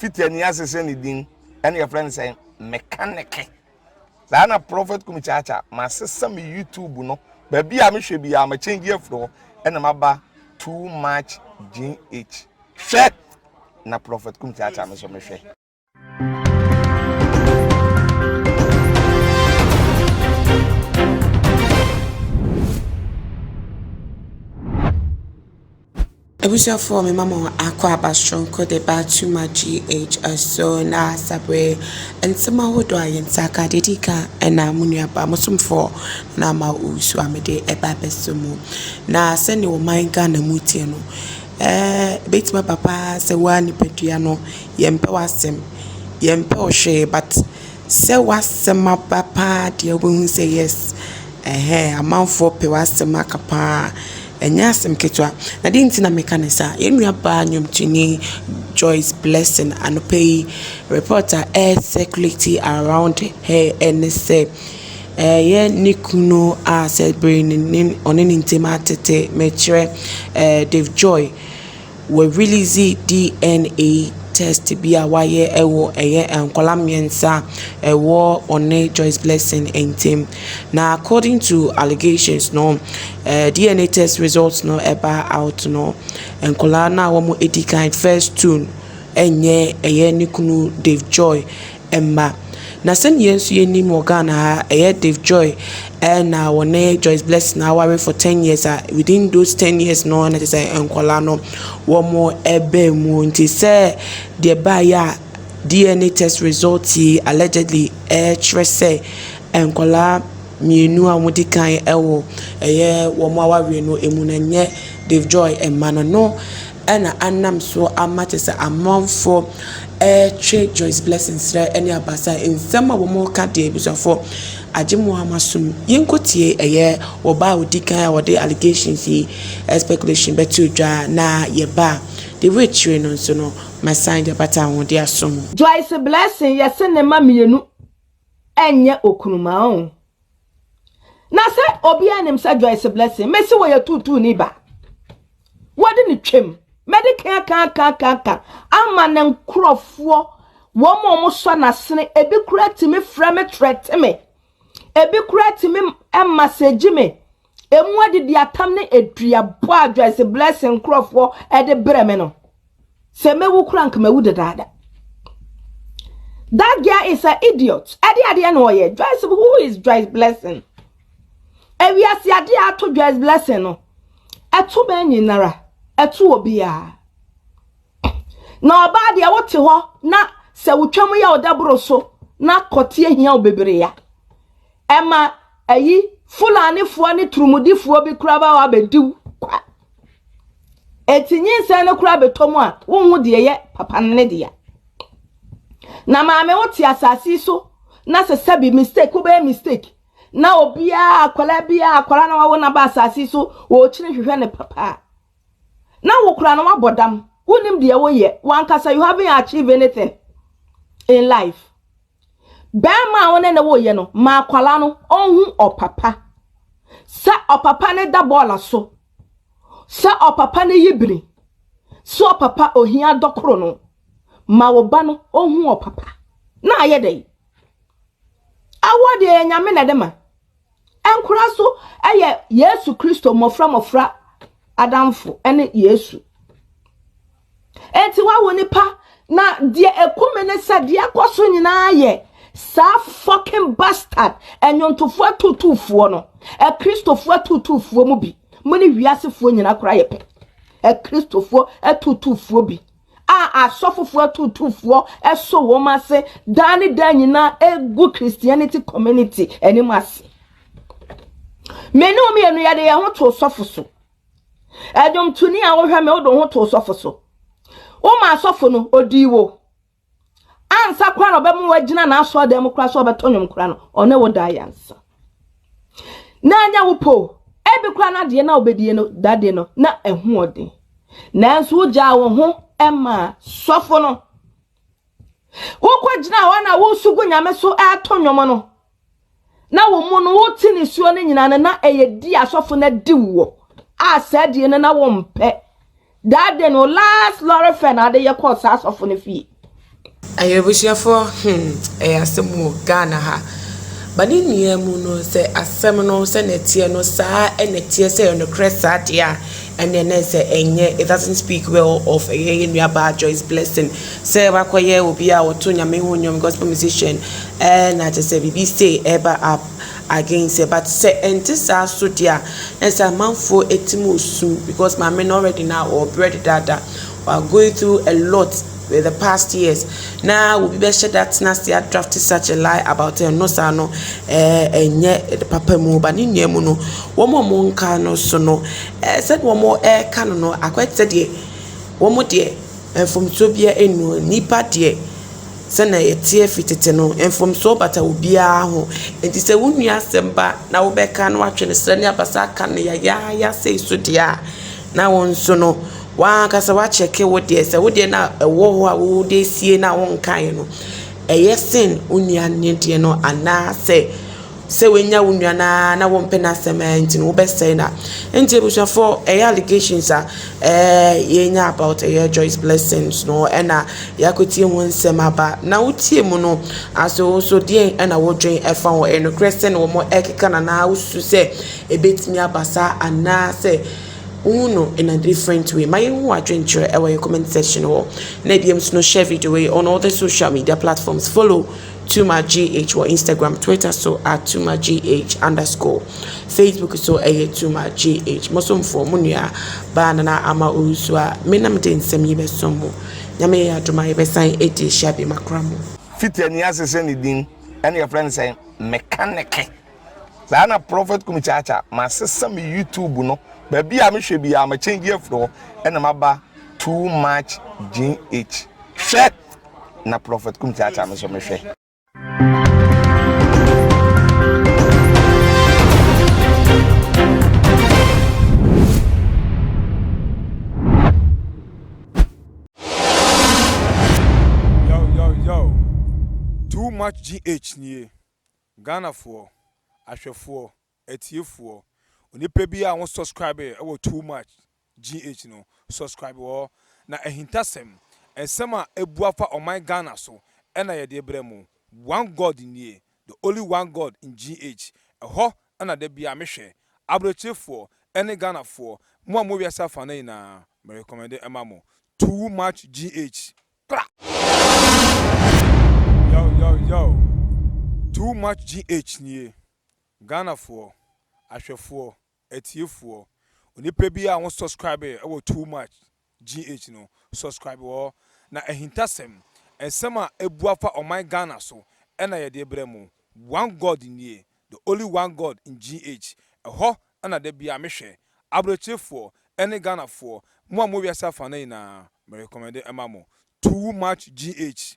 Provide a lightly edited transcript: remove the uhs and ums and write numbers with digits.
fit any assess anything, and your friend saying mechanic. Sana prophet kumichacha, my sister me YouTube no, baby I should be a change here floor, and I'm about too much GH. Share na prophet kumichacha, me so me share. Ebusia for me mama akwa abastronko de ba too much GH so na sabre and some hodo ayentaka dedika and na munua ba mosomfo na ma usu amede eba besomu na sene wo manga na mutie no betima papa se wa ni pedua no yempe wasem yempe ohwe but se wasem papa de obu say yes amanfo pe wasem akapa enyasem ketwa na dinti na mekanisa yenua ba nyomtuni Joyce blessing and pay reporter air circulating around her and say ye nikuno a celebrating on an intimate metre Dave Joy we release DNA test be a wire ewo enkola miensa ewo one Joyce blessing intim now according to allegations no DNA test results no eba out no enkola na wo mo edikan first tune enye nikunu Dave Joy emma na sen yensu yenim Ghana Dave Joy and na one Joyce blessing na worry for 10 years within those 10 years no na say enkola no wo mo ebe mu nti say the buyer DNA test results allegedly say enkola mienu amudi kan ewo wo mo aware no emunanye Dave Joy emano no ena anam so amatese amonfo trade Joyce blessings there any abasa in some wo mo ka de bisofo ajimu amasum yenkotie wo ba odi kan wo de allegations speculation betu dwa na ye ba the rich no so no my sign the pattern wo de asom Joyce blessing yese ne ma mienu enye okunuma on na se obi anem sa Joyce blessing mesi wo ye tutu ni ba wodi ni twem medical kan ama na nkrofo wo mo so na sene ebi kurati me frame threat me ebi kurati me message me emu adidi atam ne eduabo a Joyce blessing nkrofo e de breme no se mewu kura nka mewu dada that guy is an idiot ade no ye Joyce who is Joyce blessing ewi asi ade ato Joyce blessing no eto ba nyinara eto obia na oba de wote ho na se wotwam ya odabro so na kote ahia obebere ya ema ayi fulani fo ne turumudifo bi kura ba wa bediw etinyin se ne kura betomu a wonhu de ye papa ne de ya na maame wote asasi so na se sabi mistake oba mistake na obia akwala na wawo na ba asasi so wo chire hwehwe ne papa na wo kura na wabodam unim de wo ye wankasa you haven't achieved anything in life bema wona na wo ye no ma akwala no onhu opapa sa opapa ne da bola so sa opapa ne yibiri so opapa ohia dokoro no ma wo ba no onhu opapa na aye dai awode nyame na dema enkura so eye Yesu Kristo mofra adamfo ene Yesu enti wa wonipa na die ekumene sa die akoso nyina ye sa fucking bastard enyontofo atutufo no Kristofo atutufo mu bi muni wiasefo nyina kora yepe Kristofo atutufo bi asofofo atutufo eso wo mase dani danyina egu Christianity community enimase menu mienu ya de ye ho to sofo so edom tuni a wo hwa me wo ho to sofo so o ma sofo no odiwo ansa kwa no be mu wagina na aso dem kura so betonwom kura no one wo da yansa na anya wo po ebi kura na de na obedie no dade no na ehu ode na nso uja wo ho ema sofo no wo kwagina wa na wo sugu nyame so atonwom no na wo mu no wo tini suo ne nyina na eye di asofo na diwo said ye na wo mpe that day no last lore fe na de ye call sas of ne fie Ayebusiafo asɛm wɔ Ghana ha. Ba ne nua mu no sɛ asɛm no sɛ netie no saa netie sɛ no korɛ saa de a ɛne ne sɛ ɛnyɛ it doesn't speak well of ɛyɛ nua ba Joyce blessing sɛ bakɔyɛ obi a wɔto nyame ho nyom gospel musician na kyɛ sɛ bibi say ɛba up against it, but sɛ ɛnte saa so de a ɛsɛ amanfoɔ ɛtim osum because maame no already now or bread dada we are going through a lot with the past years. Now we be sure that nasty drafted such a lie about no sano the papa mu but in yemuno one more monka no so no said one more canon no I quite said ye one more dear and from Tobia enu nipa dear sena yetie fitete no and from so bata ubia ho enti se wunua semba na wo beka no atwe ne sra ne abasa ka ne ya say so dia na won so no wa kasa wa cheke wo de se wo de na ewo ho a wo de sie na won kan no eyesin unia ne de no ana se wenya unua na won pe na cement no wo be say na enti ebusuafo allegations a yenya about Joyce blessings no na yakotie won nsem aba na wotie mu no aso so de na wo dwen efa wo no kristen wo mo ekeka na wo su se ebetimi abasa ana se uno in a different way. My own adventure our comment section or Nebiums no share video on all the social media platforms. Follow TumaGH or Instagram, Twitter so at TumaGH _ Facebook so TumaGH. Mosom for Munia Banana Ama Uswa Minam Den Semi Besomo. Yame Aduma Besign 80 Shabby Macramo. Fit any as anything, and your friends say mechanic. Sana prophet kumichacha my sister me YouTube no baby a me hwe bia ma change afro and maba too much GH shit na prophet kumichacha me so me hwe yo too much GH nie Ghana for ahwefo etiefo onipa bi a won subscribe e wo too much GH no subscribe wo na ehintasem ensem a ebuafa on my Ghana so e na ye de bremu one god nie the only one god in GH eho na de bia mehwe abrochefo ene Ghana for mo mo wiasa fa na me recommend emamo too much GH yo too much GH nie Ghana for ahwefo etiefo onipa bi a won subscribe e wo too much GH no subscribe wo na ehintasem ensem a ebuafa on my Ghana so e na ye de bremu one god nie the only one god in GH eho na de bia mehwe abrochefo ene Ghana for mo wiasa fa na me recommend emamo too much GH